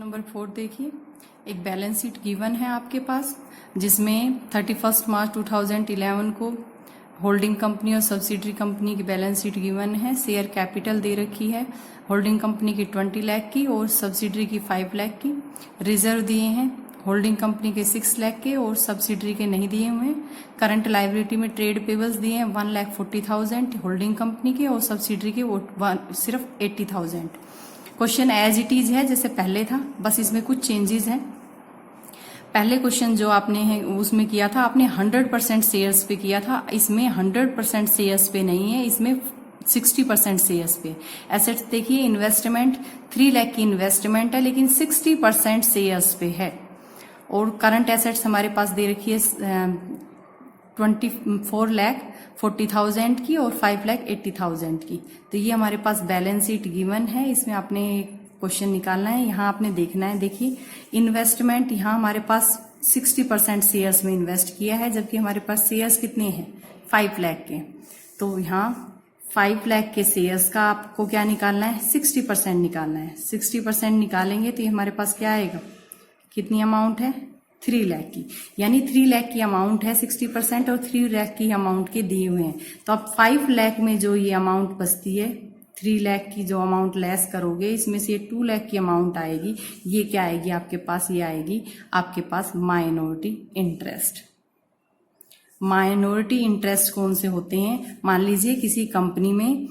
Number 4 देखिए, एक balance sheet given है आपके पास जिसमें 31 मार्च 2011 को होल्डिंग कंपनी और सब्सिडरी कंपनी की बैलेंस शीट गिवन है। शेयर कैपिटल दे रखी है होल्डिंग कंपनी की 20 लाख की और सब्सिडरी की 5 लाख की। रिजर्व दिए हैं होल्डिंग कंपनी के 6 लाख के और सब्सिडरी के नहीं दिए हुए हैं। करंट लायबिलिटी में ट्रेड पेबल्स दिए हैं 1,40,000 होल्डिंग कंपनी के और सब्सिडरी के सिर्फ 80,000। क्वेश्चन एज इट इज है जैसे पहले था, बस इसमें कुछ चेंजेस हैं। पहले क्वेश्चन जो आपने है उसमें किया था, आपने 100% शेयर्स पे किया था। इसमें 100% शेयर्स पे नहीं है, इसमें 60% शेयर्स पे। एसेट्स देखिए, इन्वेस्टमेंट 3 लाख की इन्वेस्टमेंट है लेकिन 60% शेयर्स पे है। और करंट एसेट्स हमारे पास दे रखी है 24,40,000 की और 5,80,000 की। तो ये हमारे पास बैलेंस शीट गिवन है। इसमें आपने क्वेश्चन निकालना है, यहाँ आपने देखना है। देखिए इन्वेस्टमेंट यहाँ हमारे पास 60% शेयर्स में इन्वेस्ट किया है, जबकि हमारे पास शेयर्स कितने हैं 5 लाख के। तो यहाँ 5 लाख के शेयर्स का आपको क्या निकालना है 60% निकालना है। 60% निकालेंगे तो ये हमारे पास क्या आएगा, कितनी अमाउंट है 3 लाख की। यानी 3 लाख की अमाउंट है 60% और 3 लाख की अमाउंट के दिए हुए हैं। तो अब 5 लाख में जो ये अमाउंट बचती है 3 लाख की जो अमाउंट लेस करोगे, इसमें से 2 लाख की अमाउंट आएगी। ये क्या आएगी आपके पास, ये आएगी आपके पास माइनॉरिटी इंटरेस्ट। माइनॉरिटी इंटरेस्ट कौन से होते हैं, मान लीजिए किसी कंपनी में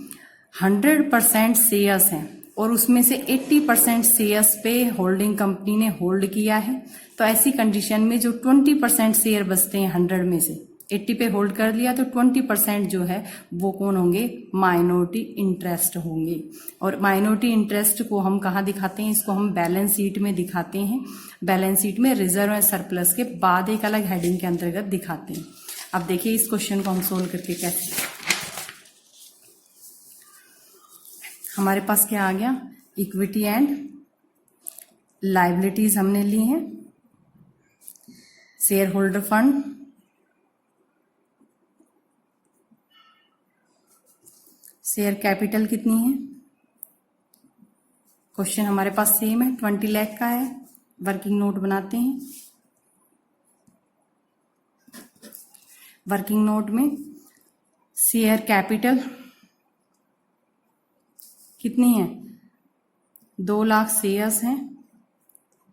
100% शेयर्स हैं और उसमें से 80% शेयर्स पे होल्डिंग कंपनी ने होल्ड किया है। तो ऐसी कंडीशन में जो 20% शेयर बचते हैं 100 में से 80 पे होल्ड कर लिया, तो 20% जो है वो कौन होंगे, माइनॉरिटी इंटरेस्ट होंगे। और माइनॉरिटी इंटरेस्ट को हम कहाँ दिखाते हैं, इसको हम बैलेंस शीट में दिखाते हैं। बैलेंस शीट में रिजर्व एंड सरप्लस के बाद एक अलग हेडिंग के अंतर्गत दिखाते हैं। अब देखिए इस क्वेश्चन को हम सोल्व करके कैसे, हमारे पास क्या आ गया, इक्विटी एंड लायबिलिटीज हमने ली हैं। Share holder fund, share capital कितनी है, क्वेश्चन हमारे पास सेम है 20 लाख का है। वर्किंग नोट बनाते हैं। वर्किंग नोट में शेयर कैपिटल कितनी है, 2 लाख शेयर्स हैं,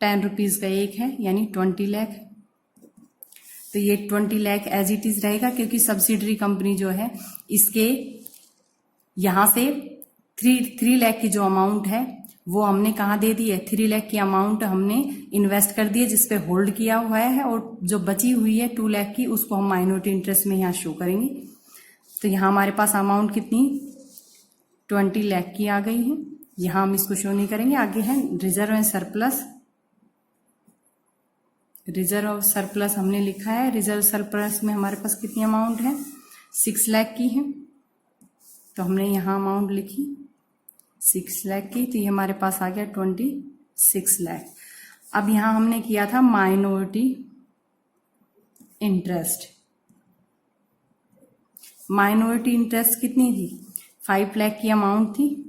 10 रुपीज का एक है यानी 20 लाख। तो ये 20 लाख एज इट इज रहेगा क्योंकि सब्सिडरी कंपनी जो है इसके यहां से 3 लाख की जो अमाउंट है वो हमने कहाँ दे दी है, 3 लाख की अमाउंट हमने इन्वेस्ट कर दी है जिसपे होल्ड किया हुआ है, और जो बची हुई है 2 लाख की उसको हम माइनॉरिटी इंटरेस्ट में यहाँ शो करेंगे। तो यहाँ हमारे पास अमाउंट कितनी 20 लाख की आ गई है। यहाँ हम इसको शो नहीं करेंगे। आगे है रिजर्व एंड सरप्लस। रिजर्व और सरप्लस हमने लिखा है। रिजर्व सरप्लस में हमारे पास कितनी अमाउंट है 6 लाख की है, तो हमने यहाँ अमाउंट लिखी 6 लाख की। तो ये हमारे पास आ गया 26 लाख। अब यहाँ हमने किया था माइनॉरिटी इंटरेस्ट। माइनॉरिटी इंटरेस्ट कितनी थी 5 लाख की अमाउंट थी।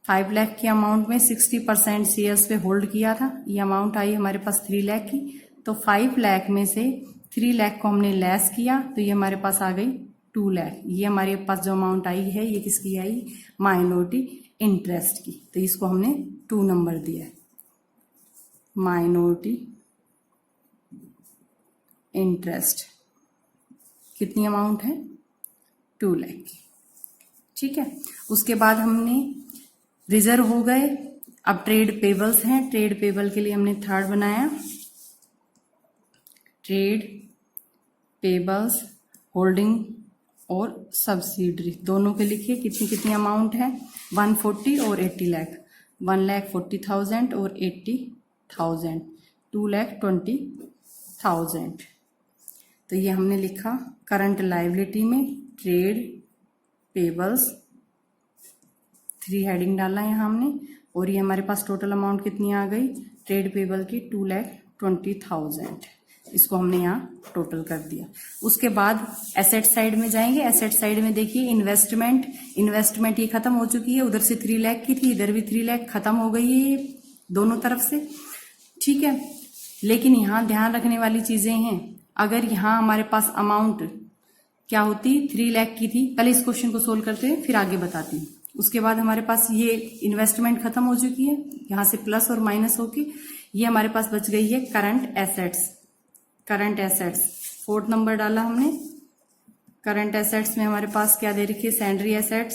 5 लाख की अमाउंट में 60% शेयर्स पे होल्ड किया था। ये अमाउंट आई हमारे पास 3 लाख की। तो 5 लाख में से 3 लाख को हमने लेस किया तो ये हमारे पास आ गई 2 लाख। ये हमारे पास जो अमाउंट आई है ये किसकी आई, माइनॉरिटी इंटरेस्ट की। तो इसको हमने 2 नंबर दिया है। माइनॉरिटी इंटरेस्ट कितनी अमाउंट है 2 लाख की। ठीक है, उसके बाद हमने रिजर्व हो गए। अब ट्रेड पेबल्स हैं। ट्रेड पेबल के लिए हमने 3rd बनाया, ट्रेड पेबल्स होल्डिंग और सब्सिडरी दोनों के लिखिए कितनी कितनी अमाउंट है 140 और 80 लाख। 1,40,000 और 80,000, 2,20,000। तो ये हमने लिखा। करंट लायबिलिटी में ट्रेड पेबल्स 3 हेडिंग डाला यहाँ हमने, और ये हमारे पास टोटल अमाउंट कितनी आ गई ट्रेड पेबल की 2,20,000। इसको हमने यहाँ टोटल कर दिया। उसके बाद एसेट साइड में जाएंगे। एसेट साइड में देखिए इन्वेस्टमेंट ये खत्म हो चुकी है। उधर से 3 लाख की थी, इधर भी 3 लाख खत्म हो गई है। दोनों तरफ से, ठीक है। लेकिन यहाँ ध्यान रखने वाली चीजें हैं, अगर यहाँ हमारे पास अमाउंट क्या होती 3 लाख की थी, पहले इस क्वेश्चन को सोल्व करते हैं फिर आगे बताती हूँ। उसके बाद हमारे पास ये इन्वेस्टमेंट खत्म हो चुकी है, यहाँ से प्लस और माइनस होके ये हमारे पास बच गई है current assets. Current assets 4th number डाला हमने। करंट एसेट्स में हमारे पास क्या दे रखी है, सैंडरी एसेट्स।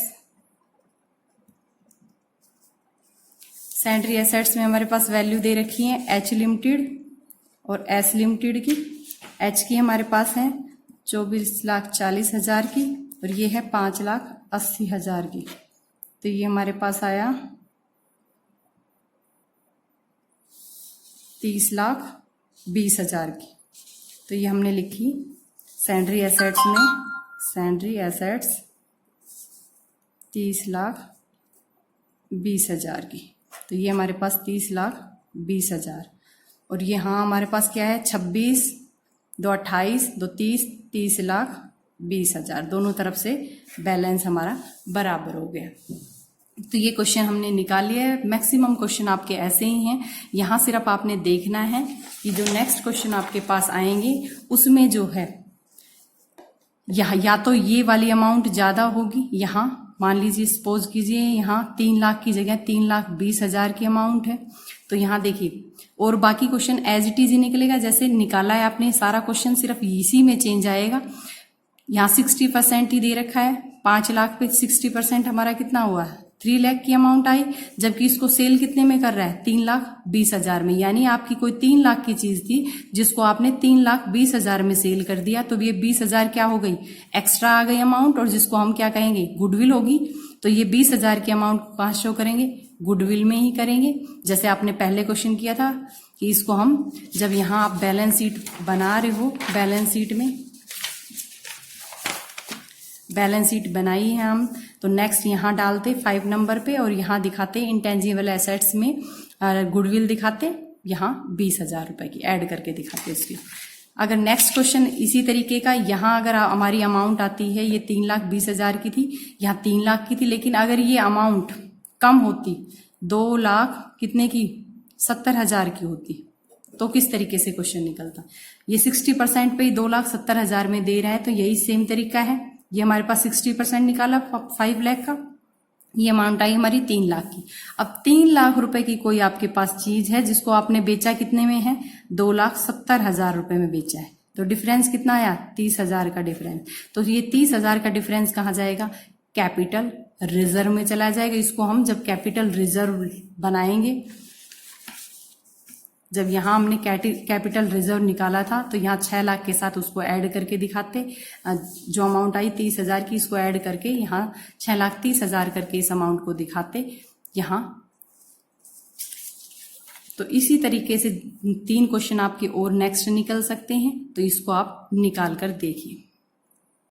सैंडरी एसेट्स में हमारे पास वैल्यू दे रखी है एच लिमिटेड और एस लिमिटेड की। एच की हमारे पास है 24,40,000 की और ये है 5,80,000 की। तो ये हमारे पास आया 30,20,000 की। तो ये हमने लिखी सैंडरी एसेट्स में, सैंडरी एसेट्स 30,20,000 की। तो ये हमारे पास 30,20,000 और यहाँ हमारे पास क्या है 26, 2 28, 2 30, 30,20,000। दोनों तरफ से बैलेंस हमारा बराबर हो गया। तो ये क्वेश्चन हमने निकाल लिया है। मैक्सिमम क्वेश्चन आपके ऐसे ही हैं। यहाँ सिर्फ आपने देखना है कि जो नेक्स्ट क्वेश्चन आपके पास आएंगे उसमें जो है या तो ये वाली अमाउंट ज्यादा होगी। यहाँ मान लीजिए सपोज कीजिए यहाँ 3 लाख की जगह 3,20,000 की अमाउंट है। तो यहाँ देखिए और बाकी क्वेश्चन एज इट इज ही निकलेगा जैसे निकाला है आपने सारा क्वेश्चन, सिर्फ इसी में चेंज आएगा। यहाँ 60% ही दे रखा है, 5 लाख पे 60% हमारा कितना हुआ, 3 लाख की अमाउंट आई, जबकि इसको सेल कितने में कर रहा है 3,20,000 में। यानी आपकी कोई 3 लाख की चीज थी जिसको आपने 3,20,000 में सेल कर दिया, तो ये 20,000 क्या हो गई, एक्स्ट्रा आ गई अमाउंट, और जिसको हम क्या कहेंगे गुडविल होगी। तो ये 20,000 की अमाउंट को कहाँ शो करेंगे, गुडविल में ही करेंगे। जैसे आपने पहले क्वेश्चन किया था कि इसको हम जब यहाँ आप बैलेंस शीट बना रहे हो, बैलेंस शीट में बैलेंस शीट बनाई है हम, तो नेक्स्ट यहाँ डालते 5 नंबर पे और यहाँ दिखाते इंटेंजिबल एसेट्स में गुडविल दिखाते, यहाँ 20,000 रुपए की ऐड करके दिखाते इसकी। अगर नेक्स्ट क्वेश्चन इसी तरीके का, यहाँ अगर हमारी अमाउंट आती है ये 3,20,000 की थी, यहाँ 3 लाख की थी, लेकिन अगर ये अमाउंट कम होती 2 लाख कितने की 70,000 की होती, तो किस तरीके से क्वेश्चन निकलता। ये 60% पे ही 2,70,000 में दे रहा है, तो यही सेम तरीका है। ये हमारे पास 60% निकाला 5 लाख का, ये अमाउंट आई हमारी 3 लाख की। अब 3 लाख रुपए की कोई आपके पास चीज है जिसको आपने बेचा कितने में है, 2,70,000 रुपए में बेचा है, तो डिफरेंस कितना आया 30,000 का डिफरेंस। तो ये 30,000 का डिफरेंस कहाँ जाएगा, कैपिटल रिजर्व में चला जाएगा। इसको हम जब कैपिटल रिजर्व बनाएंगे, जब यहाँ हमने कैपिटल रिजर्व निकाला था तो यहाँ 6 लाख के साथ उसको ऐड करके दिखाते, जो अमाउंट आई 30,000 की, इसको ऐड करके यहाँ 6,30,000 करके इस अमाउंट को दिखाते यहाँ। तो इसी तरीके से 3 क्वेश्चन आपके और नेक्स्ट निकल सकते हैं, तो इसको आप निकाल कर देखिए।